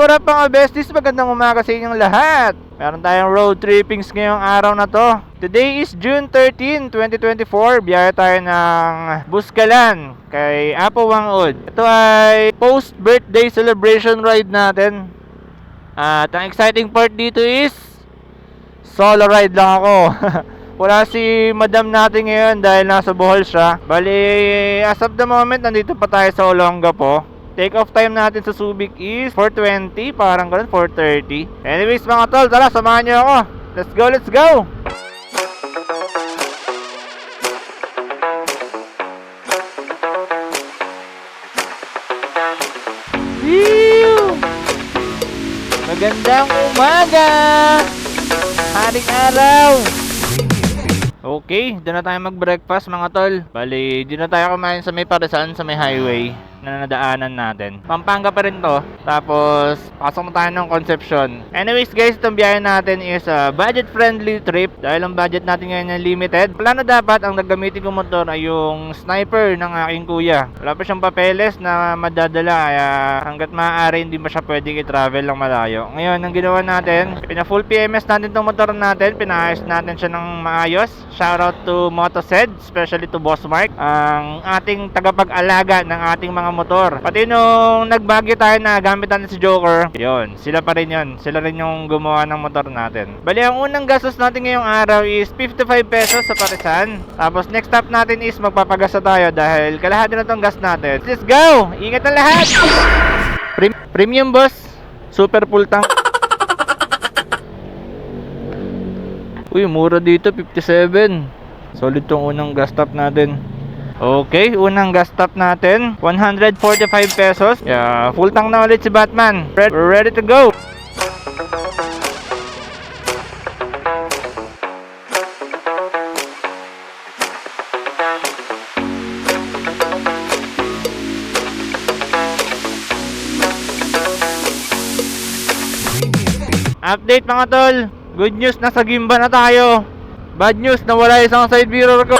what up mga besties? Magandang umaga sa inyong lahat. Meron tayong road trippings ngayong araw na to. Today is June 13, 2024. Biyahe tayo ng Buscalan kay Apo Wangod. Ito ay post-birthday celebration ride natin. At ang exciting part dito is solo ride lang ako. Wala si madam natin ngayon dahil nasa Bohol siya. Bali, as of the moment, nandito pa tayo sa Olongapo. Take off time natin sa Subic is 4:20, parang ganun, 4:30. Anyways mga tol, tara, samahan niyo ako. Let's go, let's go! Woo! Magandang umaga! Haring araw! Okay, doon na tayo mag-breakfast mga tol. Bali, doon na tayo kumain sa may Parisan, sa may highway na nadaanan natin. Pampanga pa rin to. Tapos, pasok na tayo ng Concepcion. Anyways guys, itong biyahe natin is a budget-friendly trip. Dahil ang budget natin ngayon ay limited. Plano dapat, ang naggamitin kong motor ay yung Sniper ng aking kuya. Wala pa siyang papeles na madadala. Kaya hanggat maaari, hindi pa siya pwedeng i-travel lang malayo. Ngayon, ang ginawa natin, pina-full PMS natin itong motor natin. Pinaayos natin siya ng maayos. Shoutout to Motosed, especially to Boss Mark, ang ating tagapag-alaga ng ating mga motor. Pati nung nagbagyo tayo na gamit natin si Joker, yun, sila pa rin yun. Sila rin yung gumawa ng motor natin. Bali, ang unang gastos natin ngayong araw is 55 pesos sa Parisan. Tapos next stop natin is magpapagasa tayo dahil kalahati na tong gas natin. Let's go! Ingat na lahat! Premium boss, super full tank. Uy, mura dito, 57. Solid tong unang gas stop natin. Okay, unang gas stop natin, 145 pesos. Yeah, full tank na ulit si Batman. We're ready to go. Update mga tol. Good news, nasa Gimba na tayo. Bad news, nawala isang side mirror ko.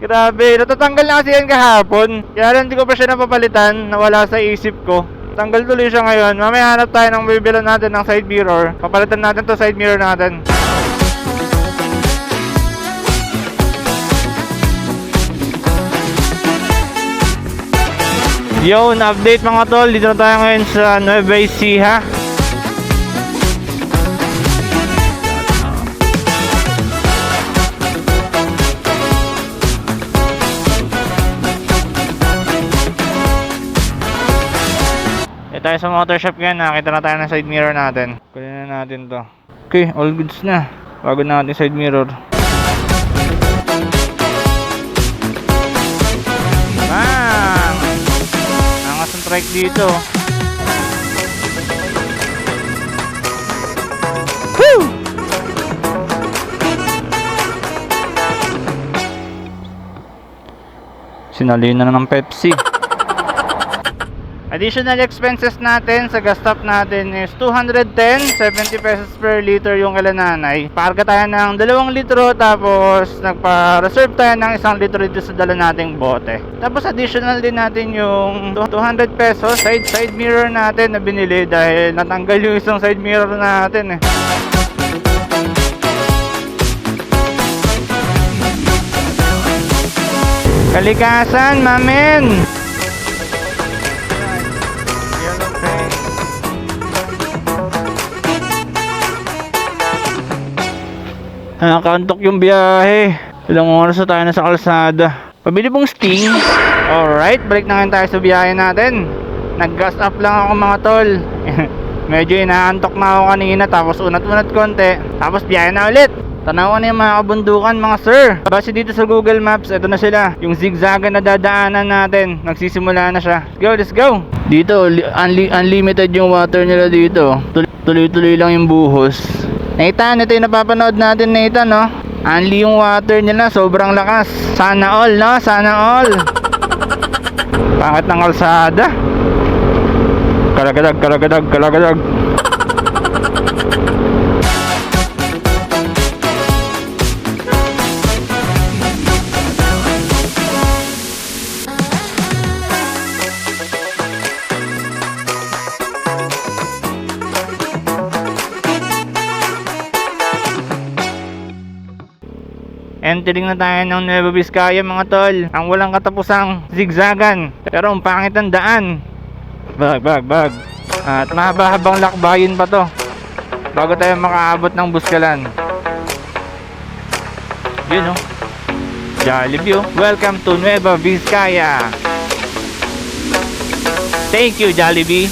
Grabe, natatanggal na kasi yan kahapon. Kaya lang hindi ko pa siya napapalitan. Nawala sa isip ko. Tanggal tuloy siya ngayon. Mamaya hanap tayo ng bibilan natin ng side mirror. Papalitan natin to side mirror natin. Yo, na-update mga tol. Dito na tayo ngayon sa Nueva Ecija. Tayo sa motor shop ngayon, nakita na tayo ng side mirror natin. Kunin na natin to. Okay, all goods na. Bago na natin side mirror. Bang! Angas ang trike dito. Woo! Sinaliin na ng Pepsi. Additional expenses natin sa gas stop natin is 210, 70 pesos per liter yung kala nanay. Pakarga tayo ng 2 litro tapos nagpa-reserve tayo ng 1 litro dito sa dala nating bote. Tapos additional din natin yung 200 pesos side mirror natin na binili dahil natanggal yung isang side mirror natin eh. Kalikasan, mamen! Nakakantok yung biyahe. Ilang oras na tayo na sa kalsada. Pabili pong Sting. Alright, balik na ngayon tayo sa biyahe natin. Nag-gas up lang ako mga tol. Medyo inaantok na ako kanina. Tapos unat-unat konti. Tapos biyahe na ulit. Tanawan na yung mga kabundukan mga sir. Base dito sa Google Maps, ito na sila. Yung zigzagan na dadaanan natin. Nagsisimula na siya. Let's go. Dito, unlimited yung water nila dito. Tuloy-tuloy lang yung buhos. Nathan, ito yung napapanood natin, Nathan, no? Only yung water nila, sobrang lakas. Sana all, no? Sana all. Pangit ng kalsada. Kalagadag. Entering na tayo ng Nueva Vizcaya mga tol. Ang walang katapusang zigzagan. Pero ang pangit ang daan. Bag. At mahaba-habang lakbayin pa to bago tayo makaabot ng Buscalan. Yun oh. Jollibee oh. Welcome to Nueva Vizcaya. Thank you Jollibee.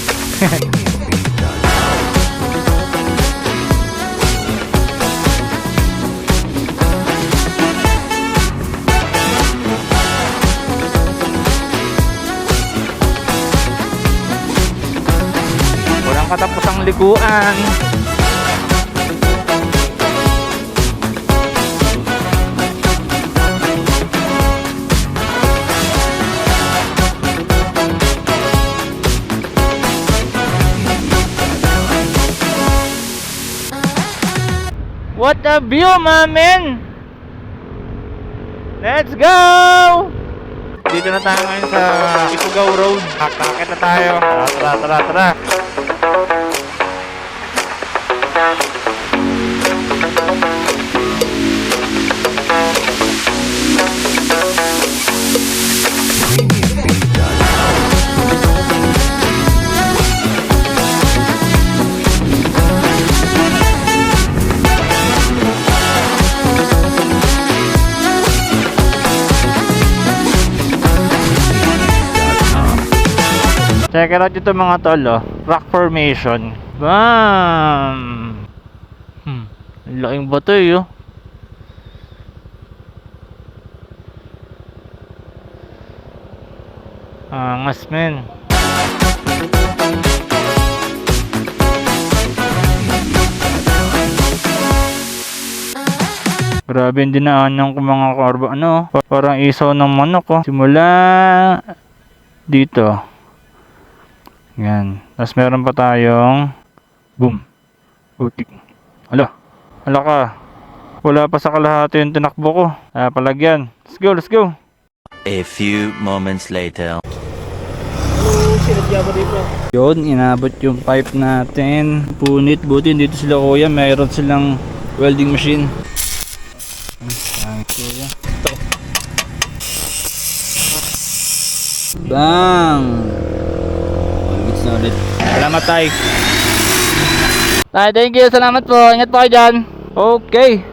Katapusang likuan. What a view, my man! Let's go! Dito na tayo ngayon sa Ifugao Road. Akit na tayo. Tara. Check it out dito mga tol oh. Rock formation. Bam! Laking bato oh. Angas men. Grabe yung dinaanan ko mga karbo. Ano? Parang isaw ng manok oh. Simula dito. Yan. Tapos meron pa tayong boom. Utik. Ala ka. Wala pa sa kalahati yung tinakbo ko. Palagyan. Let's go. A few moments later. Yun, inabot yung pipe natin. Punit, buti dito sila kuya. Mayroon silang welding machine. Kuya. Bang! Ulit. Salamat tay. Thank you, salamat po. Ingat po kayo dyan. Okay.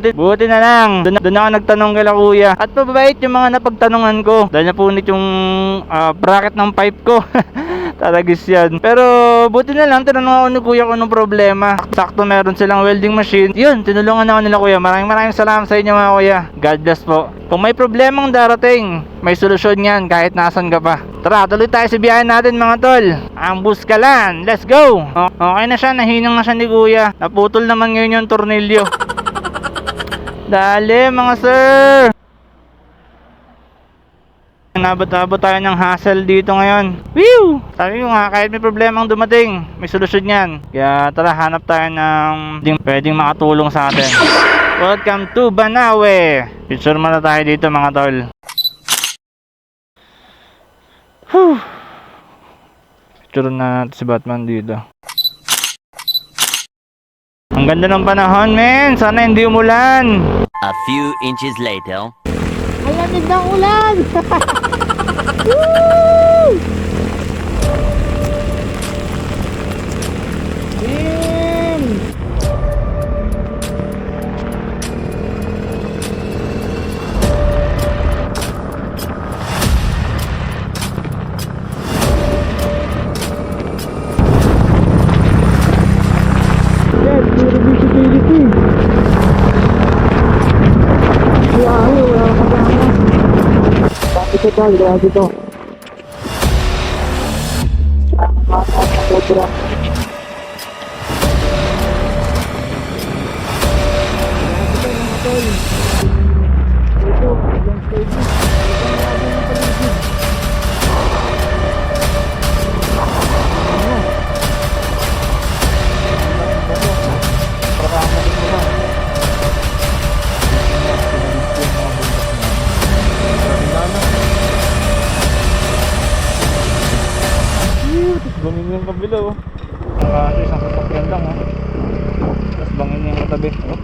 Buti na lang. Doon ako nagtanong kay kuya. At pababait yung mga napagtanungan ko. Dahil napunit yung bracket ng pipe ko. Taragis yan. Pero buti na lang, tinanong ako ni kuya kung anong problema. Sakto meron silang welding machine. Yun, tinulungan ako nila kuya. Maraming salamat sa inyo mga kuya. God bless po. Kung may problemang darating, may solusyon yan kahit nasan ka pa. Tara, tuloy tayo sa biyahe natin mga tol. Ang Buscalan. Let's go. Okay na siya, nahinang na siya ni kuya. Naputol naman ngayon yung tornilyo. Dali mga sir. Nabot-abot tayo ng hassle dito ngayon. Whew! Sabi ko nga, kahit may problemang dumating, may solusyon yan. Kaya tara, hanap tayo ng pwedeng makatulong sa atin. Welcome to Banawe. Picture muna tayo dito mga tol. Whew! Picture na si Batman dito. Ang ganda ng panahon men. Sana hindi umulan. A few inches later. Ay, lamig ng ulan! Woo! Win! Yes, puro visibility. Wow, wala ka ba? Ito pa, grabe ito. Bangin yung kabila oh. Isang sasakyan lang oh. Tapos bangin yung katabi oh.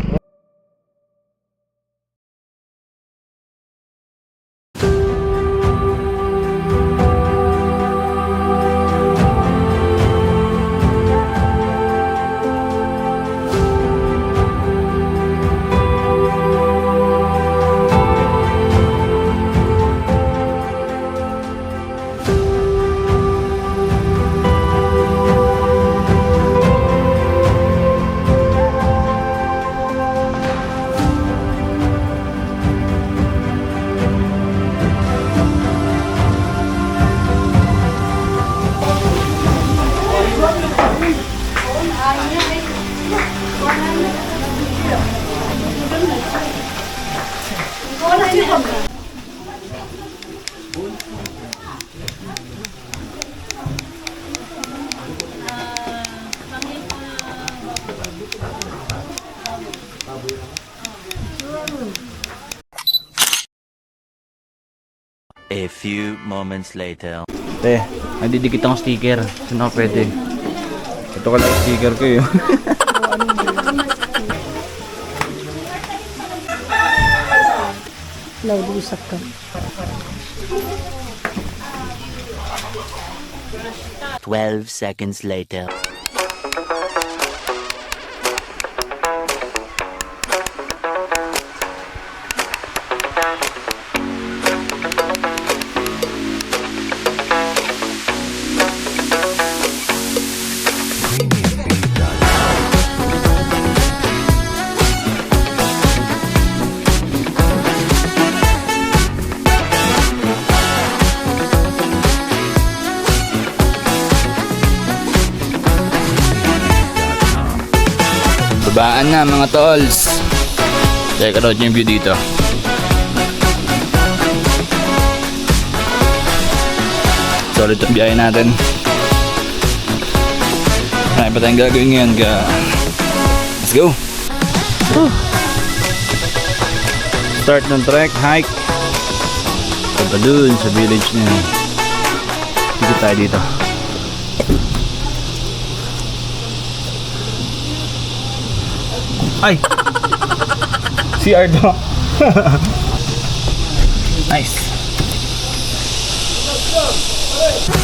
A few moments later. Te, nagdidikit akong sticker. Sino ka pwede? Ito ka lang sticker ko yun. Loud usap ka. 12 seconds later. Babaan na mga tolls. Check out yung view dito. Solid yung biyahe natin. Marami pa tayong gagawin ngayon kaya let's go. Start ng trek, hike. Punta dun sa village na yun. Dito tayo dito. Ay! CR to. Nice.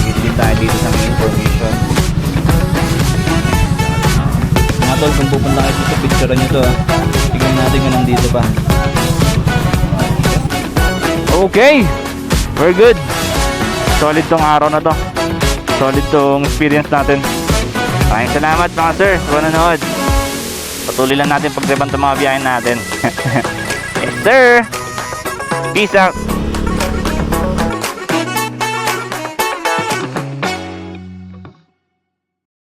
Hit tayo dito sa main information. Mga tol, kung pupunta kayo dito, picture nyo to ha. Tignan natin kung nandito pa. Okay! We're good. Solid tong araw na to. Solid tong experience natin. Maraming salamat mga sir sa nanonood. Patuloy lang natin pagtripan itong mga biyahe natin. Yes sir! Peace out!